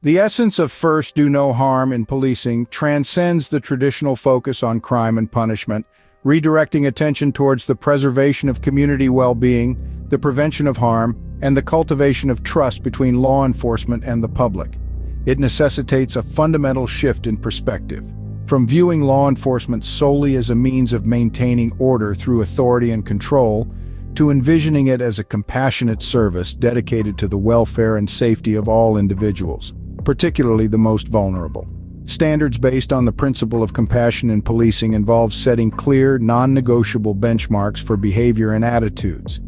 The essence of first do no harm in policing transcends the traditional focus on crime and punishment, redirecting attention towards the preservation of community well-being, the prevention of harm, and the cultivation of trust between law enforcement and the public. It necessitates a fundamental shift in perspective, from viewing law enforcement solely as a means of maintaining order through authority and control, to envisioning it as a compassionate service dedicated to the welfare and safety of all individuals, particularly the most vulnerable. Standards based on the principle of compassion in policing involve setting clear, non-negotiable benchmarks for behavior and attitudes.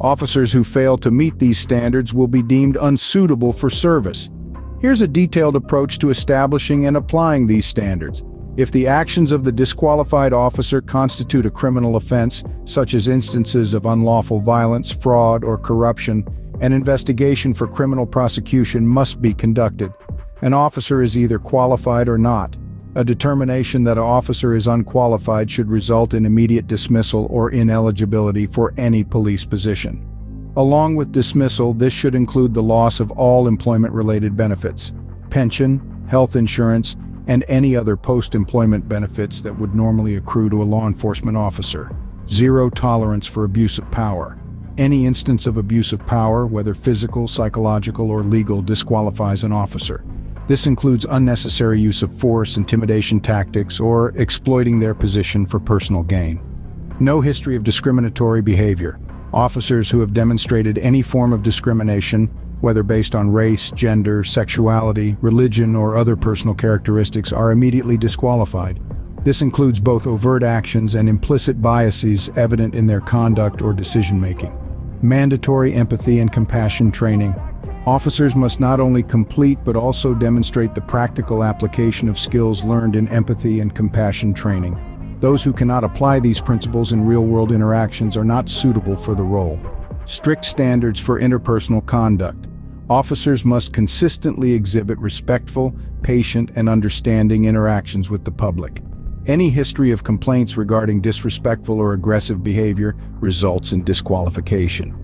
Officers who fail to meet these standards will be deemed unsuitable for service. Here's a detailed approach to establishing and applying these standards. If the actions of the disqualified officer constitute a criminal offense, such as instances of unlawful violence, fraud, or corruption, an investigation for criminal prosecution must be conducted. An officer is either qualified or not. A determination that an officer is unqualified should result in immediate dismissal or ineligibility for any police position. Along with dismissal, this should include the loss of all employment-related benefits, pension, health insurance, and any other post-employment benefits that would normally accrue to a law enforcement officer. Zero tolerance for abuse of power. Any instance of abuse of power, whether physical, psychological, or legal, disqualifies an officer. This includes unnecessary use of force, intimidation tactics, or exploiting their position for personal gain. No history of discriminatory behavior. Officers who have demonstrated any form of discrimination, whether based on race, gender, sexuality, religion, or other personal characteristics, are immediately disqualified. This includes both overt actions and implicit biases evident in their conduct or decision-making. Mandatory empathy and compassion training. Officers must not only complete but also demonstrate the practical application of skills learned in empathy and compassion training. Those who cannot apply these principles in real-world interactions are not suitable for the role. Strict standards for interpersonal conduct. Officers must consistently exhibit respectful, patient, and understanding interactions with the public. Any history of complaints regarding disrespectful or aggressive behavior results in disqualification.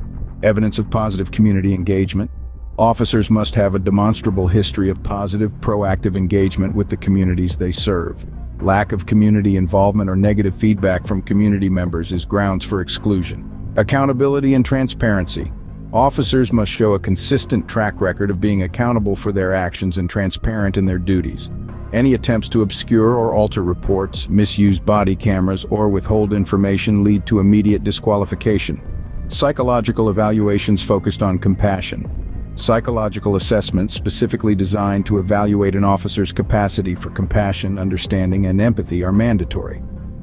Evidence of positive community engagement. Officers must have a demonstrable history of positive, proactive engagement with the communities they serve. Lack of community involvement or negative feedback from community members is grounds for exclusion. Accountability and transparency. Officers must show a consistent track record of being accountable for their actions and transparent in their duties. Any attempts to obscure or alter reports, misuse body cameras, or withhold information lead to immediate disqualification. Psychological evaluations focused on compassion. Psychological assessments specifically designed to evaluate an officer's capacity for compassion, understanding, and empathy are mandatory.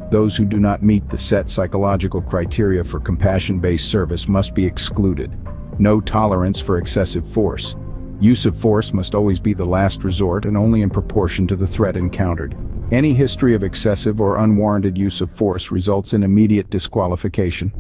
Those who do not meet the set psychological criteria for compassion-based service must be excluded. No tolerance for excessive force. Use of force must always be the last resort and only in proportion to the threat encountered. Any history of excessive or unwarranted use of force results in immediate disqualification.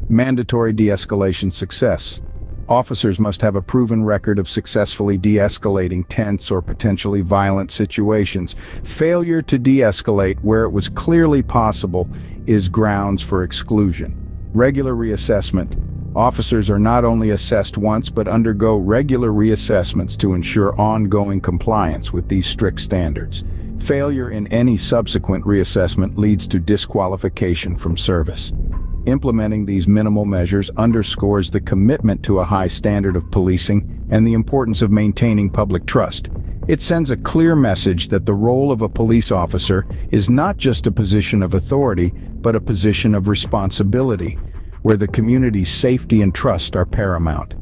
Mandatory de-escalation success. Officers must have a proven record of successfully de-escalating tense or potentially violent situations. Failure to de-escalate where it was clearly possible is grounds for exclusion. Regular reassessment. Officers are not only assessed once but undergo regular reassessments to ensure ongoing compliance with these strict standards. Failure in any subsequent reassessment leads to disqualification from service. Implementing these minimal measures underscores the commitment to a high standard of policing and the importance of maintaining public trust. It sends a clear message that the role of a police officer is not just a position of authority, but a position of responsibility, where the community's safety and trust are paramount.